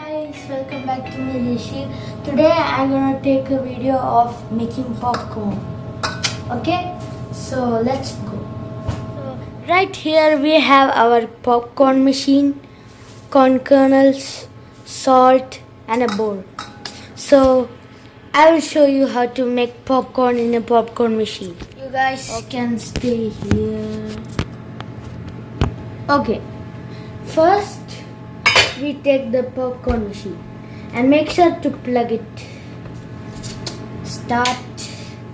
Guys, welcome back to me Rishi. Today I'm gonna take a video of making popcorn. Okay, so let's go. So right here we have our popcorn machine, corn kernels, salt, and a bowl. So I will show you how to make popcorn in a popcorn machine. You guys can stay here. Okay, first we take the popcorn machine and make sure to plug it. Start.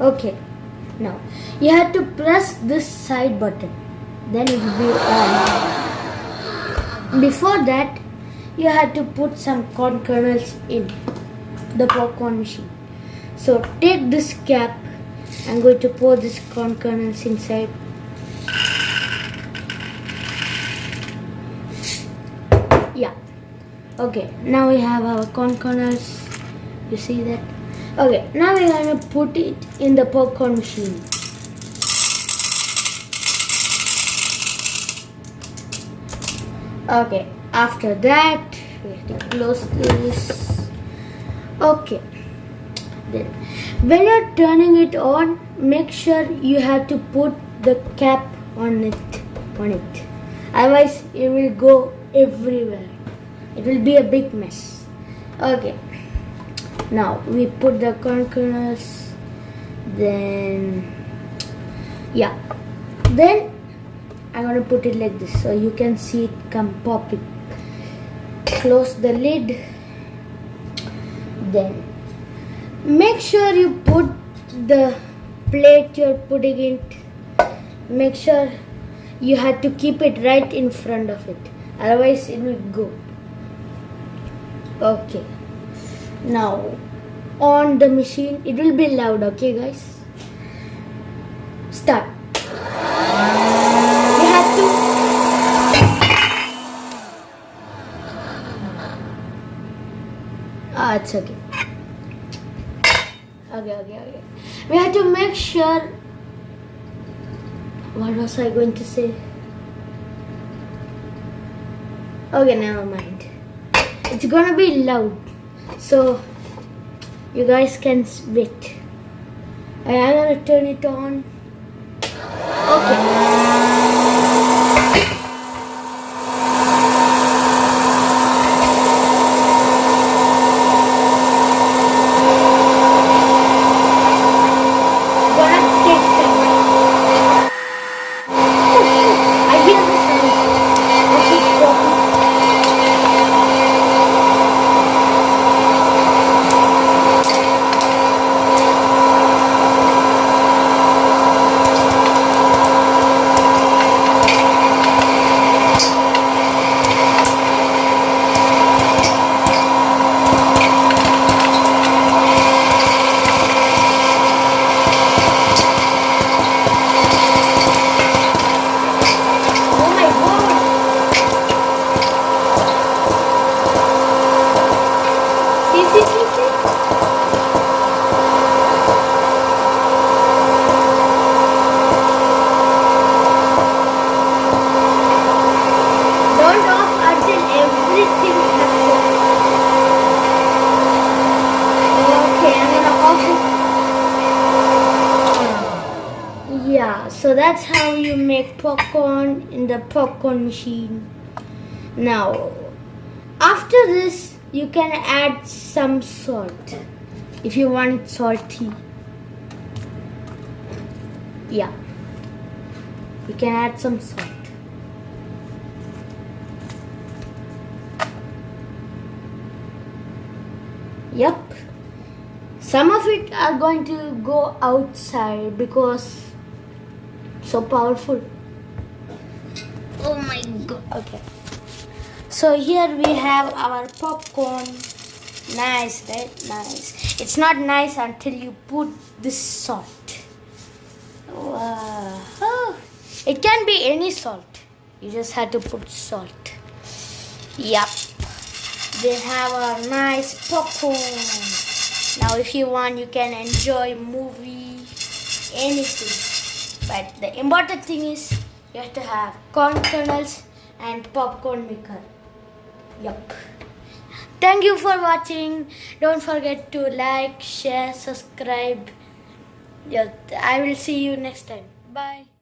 Okay, now you have to press this side button, then it will be on. Before that, you have to put some corn kernels in the popcorn machine. So take this cap. I'm going to pour this corn kernels inside. Yeah. Okay, now we have our corn kernels. You see that? Okay, now we're going to put it in the popcorn machine. Okay, after that, we have to close this. Okay. Then, when you're turning it on, make sure you have to put the cap on it. Otherwise, it will go everywhere. It will be a big mess. Okay. Now we put the corn kernels. Then I'm gonna put it like this so you can see it come popping. Close the lid. Then make sure you put the plate you're putting it. Make sure you have to keep it right in front of it. Otherwise it will go. Okay. Now on the machine, it will be loud. Okay, guys. Start. You have to. It's okay. Okay. We have to make sure. What was I going to say? Okay, never mind. It's gonna be loud, so you guys can wait. I'm gonna turn it on. Okay. Yeah, so that's how you make popcorn in the popcorn machine. Now, after this, you can add some salt if you want it salty. Yeah, you can add some salt. Yep, some of it are going to go outside because so powerful. Oh my god. Okay, so here we have our popcorn. Nice, right? Nice. It's not nice until you put this salt. Wow. Oh, it can be any salt. You just have to put salt. Yep, they have a nice popcorn. Now if you want, you can enjoy movie, anything. But the important thing is you have to have corn kernels and popcorn maker. Yup. thank you for watching. Don't forget to like, share, subscribe. Yeah, I will see you next time. Bye.